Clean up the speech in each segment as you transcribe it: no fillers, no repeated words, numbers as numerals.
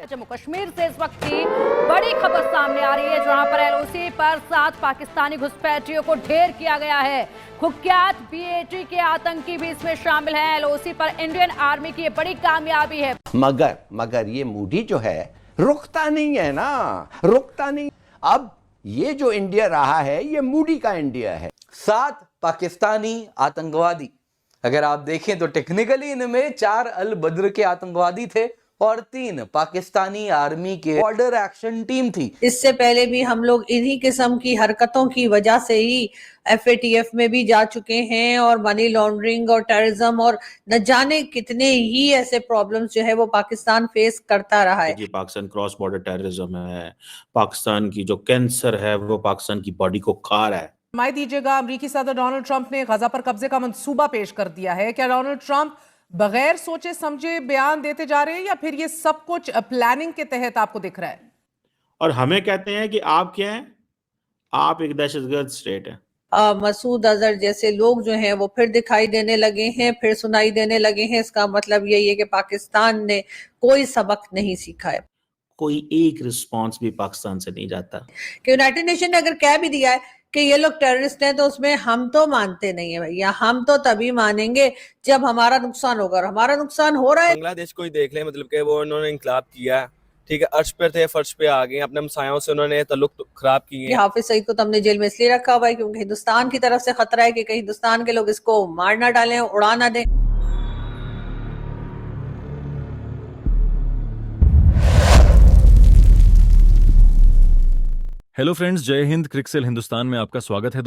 जम्मू कश्मीर से इस वक्त की बड़ी खबर सामने आ रही है, जहां पर एलओसी पर 7 पाकिस्तानी घुसपैठियों को ढेर किया गया है। कुख्यात बीएटी के आतंकी भी इसमें शामिल हैं। एलओसी पर इंडियन आर्मी की ये बड़ी कामयाबी है। मगर ये मूडी जो है रुकता नहीं है ना, रुकता नहीं। अब ये जो इंडिया रहा है ये मूडी का इंडिया है। 7 पाकिस्तानी आतंकवादी, अगर आप देखें तो टेक्निकली इनमें 4 अल बद्र के आतंकवादी थे और 3 पाकिस्तानी आर्मी के बॉर्डर एक्शन टीम थी। इससे पहले भी हम लोग इन्हीं किस्म की हरकतों की वजह से ही एफएटीएफ में भी जा चुके हैं और मनी लॉन्ड्रिंग और टेररिज्म और न जाने कितने ही ऐसे प्रॉब्लम्स जो है वो पाकिस्तान फेस करता रहा है। पाकिस्तान क्रॉस बॉर्डर टेररिज्म है, पाकिस्तान की जो कैंसर है वो पाकिस्तान की बॉडी को खा रहा है। माय दीजिएगा, अमेरिकी सदर डोनाल्ड ट्रंप ने गजा पर कब्जे का मंसूबा पेश कर दिया है। क्या डोनाल्ड ट्रंप बगैर सोचे समझे बयान देते जा रहे हैं या फिर ये सब कुछ प्लानिंग के तहत आपको दिख रहा है? और हमें कहते हैं कि आप क्या हैं? आप एक दहशतगर्द स्टेट है। मसूद अजहर जैसे लोग जो हैं वो फिर दिखाई देने लगे हैं, फिर सुनाई देने लगे हैं। इसका मतलब यही है कि पाकिस्तान ने कोई सबक नहीं सीखा है। कोई एक रिस्पांस भी पाकिस्तान से नहीं जाता कि यूनाइटेड नेशन ने अगर कह भी दिया है कि ये लोग टेररिस्ट हैं तो उसमें हम तो मानते नहीं है भैया। हम तो तभी मानेंगे जब हमारा नुकसान होगा, और हमारा नुकसान हो रहा है। बांग्लादेश को ही देख ले, मतलब कि वो उन्होंने इंकलाब किया, ठीक है, अर्श पर थे, फर्श पे आ गए, अपने हमसायों से उन्होंने तल्लुक खराब किए। हाफिज सईद को तो हमने जेल में इसलिए रखा हुआ है क्योंकि हिंदुस्तान की तरफ से खतरा है कि कहीं हिंदुस्तान के लोग इसको मार ना डालें, उड़ा ना दें। हेलो फ्रेंड्स, जय हिंद। क्रिकसेल हिंदुस्तान में आपका स्वागत है।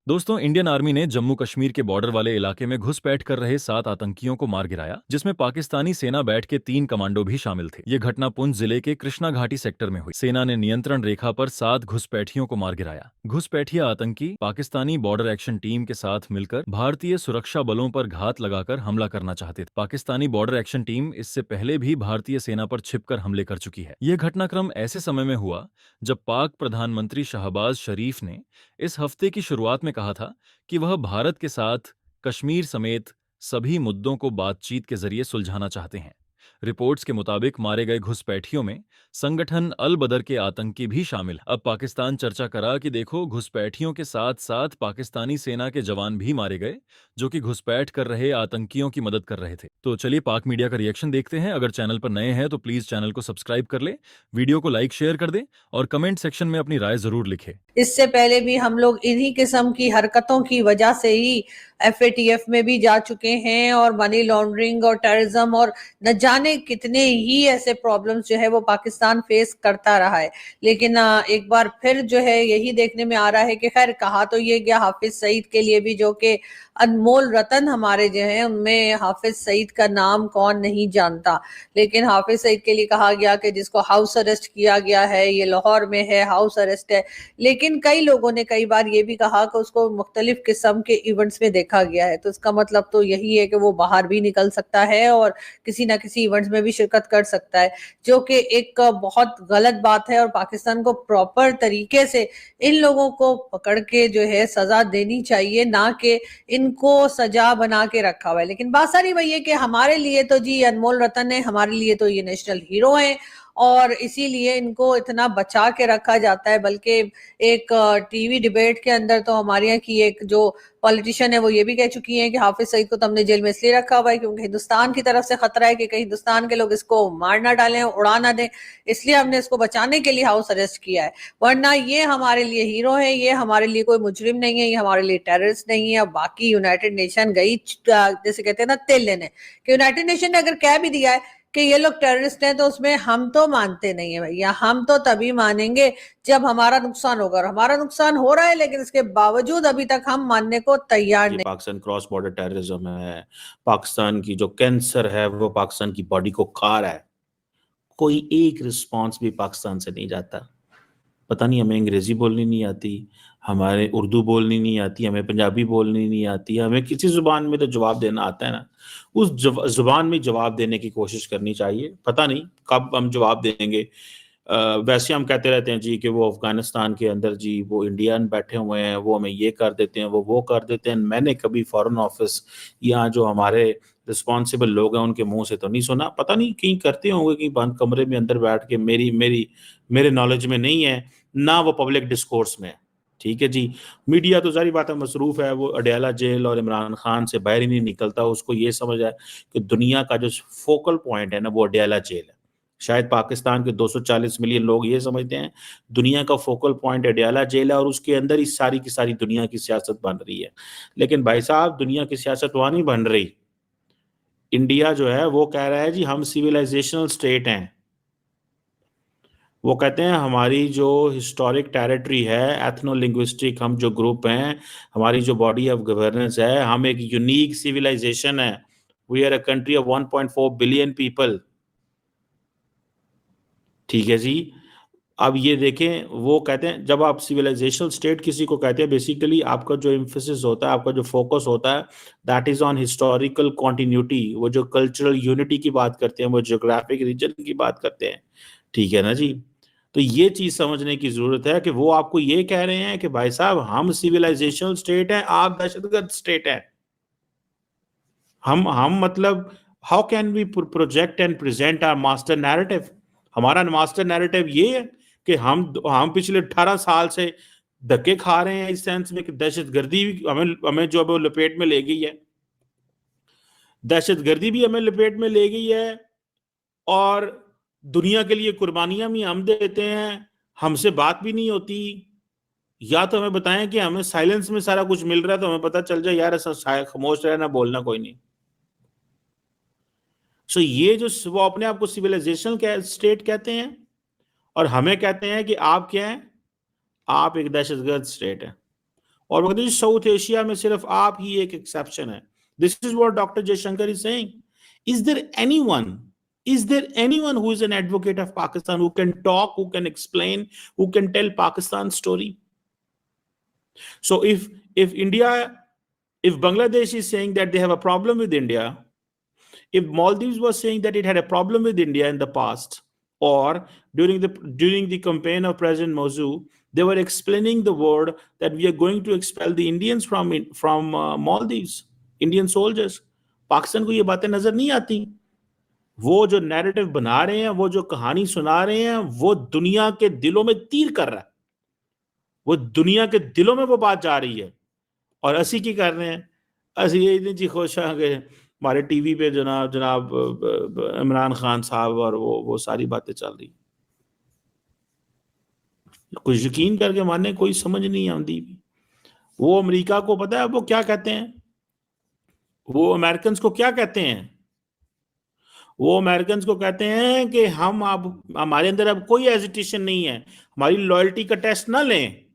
दोस्तों इंडियन आर्मी ने जम्मू कश्मीर के बॉर्डर वाले इलाके में घुसपैठ कर रहे 7 आतंकियों को मार गिराया, जिसमें पाकिस्तानी सेना बैठ के 3 कमांडो भी शामिल थे। ये घटना पुंछ जिले के कृष्णा घाटी सेक्टर में हुई। सेना ने नियंत्रण रेखा पर 7 घुसपैठियों को मार गिराया। घुसपैठिया आतंकी पाकिस्तानी बॉर्डर एक्शन टीम के साथ मिलकर भारतीय सुरक्षा बलों पर घात लगाकर हमला करना चाहते थे। पाकिस्तानी बॉर्डर एक्शन टीम इससे पहले भी भारतीय सेना पर छिपकर हमले कर चुकी है। यह घटनाक्रम ऐसे समय में हुआ जब पाक प्रधानमंत्री शहबाज शरीफ ने इस हफ्ते की शुरुआत में कहा था कि वह भारत के साथ कश्मीर समेत सभी मुद्दों को बातचीत के जरिए सुलझाना चाहते हैं। रिपोर्ट्स के मुताबिक मारे गए घुसपैठियों में संगठन अल बदर के आतंकी भी शामिल। अब पाकिस्तान चर्चा करा कि देखो, घुसपैठियों के साथ साथ पाकिस्तानी सेना के जवान भी मारे गए जो कि घुसपैठ कर रहे आतंकियों की मदद कर रहे थे। तो चलिए पाक मीडिया का रिएक्शन देखते हैं। अगर चैनल पर नए हैं तो प्लीज चैनल को सब्सक्राइब कर ले, वीडियो को लाइक शेयर कर दे और कमेंट सेक्शन में अपनी राय जरूर लिखे। इससे पहले भी हम लोग इन्हीं किस्म की हरकतों की वजह से ही एफएटीएफ में भी जा चुके हैं और मनी लॉन्ड्रिंग और टेररिज्म और न जाने कितने ही ऐसे प्रॉब्लम्स जो है वो पाकिस्तान फेस करता रहा है। लेकिन एक बार फिर जो है यही देखने में आ रहा है कि खैर कहा तो ये गया हाफिज सईद के लिए भी, जो कि अनमोल रतन हमारे जो हैं उनमें हाफिज सईद का नाम कौन नहीं जानता, लेकिन हाफिज सईद के लिए कहा गया कि जिसको हाउस अरेस्ट किया गया है, ये लाहौर में है, हाउस अरेस्ट है। लेकिन कई लोगों ने कई बार ये भी कहा कि उसको मुख्तलिफ किस्म के इवेंट्स में देखा गया है। तो इसका मतलब तो यही है कि वो बाहर भी निकल सकता है और किसी ना किसी इवेंट्स में भी शिरकत कर सकता है, जो कि एक बहुत गलत बात है। और पाकिस्तान को प्रॉपर तरीके से इन लोगों को पकड़ के जो है सजा देनी चाहिए, ना कि इनको सजा बना के रखा हुआ है। लेकिन बात सारी वही है कि हमारे लिए तो जी अनमोल रतन है, हमारे लिए तो ये नेशनल हीरो हैं और इसीलिए इनको इतना बचा के रखा जाता है। बल्कि एक टीवी डिबेट के अंदर तो हमारे यहाँ की एक जो पॉलिटिशियन है वो ये भी कह चुकी हैं कि हाफिज सईद को तो हमने जेल में इसलिए रखा हुआ है क्योंकि हिंदुस्तान की तरफ से खतरा है कि कहीं हिंदुस्तान के लोग इसको मार ना डालें, उड़ा ना दें, इसलिए हमने इसको बचाने के लिए हाउस अरेस्ट किया है। वरना ये हमारे लिए हीरो है, ये हमारे लिए कोई मुजरिम नहीं है, ये हमारे लिए टेररिस्ट नहीं है। बाकी यूनाइटेड नेशन गई जैसे कहते हैं ना तेल लेने, कि यूनाइटेड नेशन ने अगर कह भी दिया है कि ये लोग टेररिस्ट हैं तो उसमें हम तो मानते नहीं है भैया। हम तो तभी मानेंगे जब हमारा नुकसान होगा, और हमारा नुकसान हो रहा है लेकिन इसके बावजूद अभी तक हम मानने को तैयार नहीं। पाकिस्तान क्रॉस बॉर्डर टेररिज्म है, पाकिस्तान की जो कैंसर है वो पाकिस्तान की बॉडी को खा रहा है। कोई एक रिस्पांस भी पाकिस्तान से नहीं जाता। पता नहीं, हमें अंग्रेजी बोलनी नहीं आती, हमारे उर्दू बोलनी नहीं आती, हमें पंजाबी बोलनी नहीं आती, हमें किसी जुबान में तो जवाब देना आता है ना, उस जुबान में जवाब देने की कोशिश करनी चाहिए। पता नहीं कब हम जवाब देंगे। वैसे हम कहते रहते हैं जी कि वो अफगानिस्तान के अंदर जी वो इंडियन बैठे हुए हैं, वो हमें ये कर देते हैं, वो कर देते हैं। मैंने कभी फॉरेन ऑफिस या जो हमारे रिस्पॉन्सिबल लोग हैं उनके मुंह से तो नहीं सुना, पता नहीं कहीं करते होंगे कि बंद कमरे में अंदर बैठ के, मेरे नॉलेज में नहीं है, ना वो पब्लिक डिस्कोर्स में है। ठीक है जी, मीडिया तो सारी बात है मसरूफ है, वो अडयाला जेल और इमरान खान से बाहर ही नहीं निकलता, उसको ये समझ है कि दुनिया का जो फोकल पॉइंट है ना वो अडयाला जेल है। शायद पाकिस्तान के 240 मिलियन लोग ये समझते हैं दुनिया का फोकल पॉइंट अडयाला जेल है और उसके अंदर ही सारी की सारी दुनिया की सियासत बन रही है। लेकिन भाई साहब, दुनिया की सियासत वहां नहीं बन रही। इंडिया जो है वो कह रहा है जी हम सिविलाइजेशनल स्टेट हैं। वो कहते हैं हमारी जो हिस्टोरिक टेरिटरी है, एथनो लिंग्विस्टिक हम जो ग्रुप हैं, हमारी जो बॉडी ऑफ गवर्नेंस है, हम एक यूनिक सिविलाइजेशन है। We are a country of 1.4 billion people. ठीक है जी। अब ये देखें, वो कहते हैं जब आप सिविलाइजेशनल स्टेट किसी को कहते हैं, बेसिकली आपका जो एम्फेसिस होता है, आपका जो फोकस होता है, that is on historical continuity. वो जो कल्चरल यूनिटी की बात करते हैं, वो जियोग्राफिक रीजन की बात करते हैं। ठीक है ना जी। तो ये चीज समझने की जरूरत है कि वो आपको ये कह रहे हैं कि भाई साहब हम सिविलाइजेशनल स्टेट हैं, आप दहशतगर्द स्टेट हैं। हम मतलब how can we project and present our master narrative? हमारा मास्टर नैरेटिव ये है कि हम पिछले 18 साल से धक्के खा रहे हैं इस सेंस में कि दहशतगर्दी हमें जो अब लपेट में ले गई है, दहशतगर्दी भी हमें लपेट में ले गई है और दुनिया के लिए कुर्बानियां भी हम देते हैं, हमसे बात भी नहीं होती। या तो हमें बताएं कि हमें साइलेंस में सारा कुछ मिल रहा है तो हमें पता चल जाए यार ऐसा खामोश रहना, बोलना कोई नहीं। सो ये जो वो अपने आप को सिविलाइजेशन स्टेट कहते हैं और हमें कहते हैं कि आप क्या हैं, आप एक दहशतगर्द स्टेट है। और वो कहते हैं साउथ एशिया में सिर्फ आप ही एक एक्सेप्शन है। This is what doctor Jaishankar is saying. Is there anyone who is an advocate of Pakistan, who can talk, who can explain, who can tell Pakistan's story? So if Bangladesh is saying that they have a problem with India, if Maldives was saying that it had a problem with India in the past, or during the campaign of President Mozu, they were explaining the word that we are going to expel the Indians from Maldives, Indian soldiers. Pakistan को ये बातें नजर नहीं आती। वो जो narrative बना रहे हैं, वो जो कहानी सुना रहे हैं, वो दुनिया के दिलों में तीर कर रहा है। वो दुनिया के दिलों में वो बात जा रही है और असी की कर रहे हैं। असी ये इतनी जी खुश हैं कि हमारे टीवी पे जनाब इमरान खान साहब और वो सारी बातें चल रही। कुछ यकीन करके माने, कोई समझ नहीं आती। वो अमेरिका को पता है वो क्या कहते हैं, वो अमेरिकन को क्या कहते हैं? वो अमेरिकन को कहते हैं कि हम अब हमारे अंदर अब कोई हेजिटेशन नहीं है, हमारी लॉयल्टी का टेस्ट ना लें।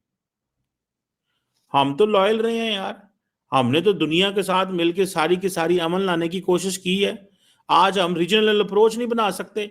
हम तो लॉयल रहे हैं यार, हमने तो दुनिया के साथ मिलकर सारी की सारी अमन लाने की कोशिश की है। आज हम रीजनल अप्रोच नहीं बना सकते।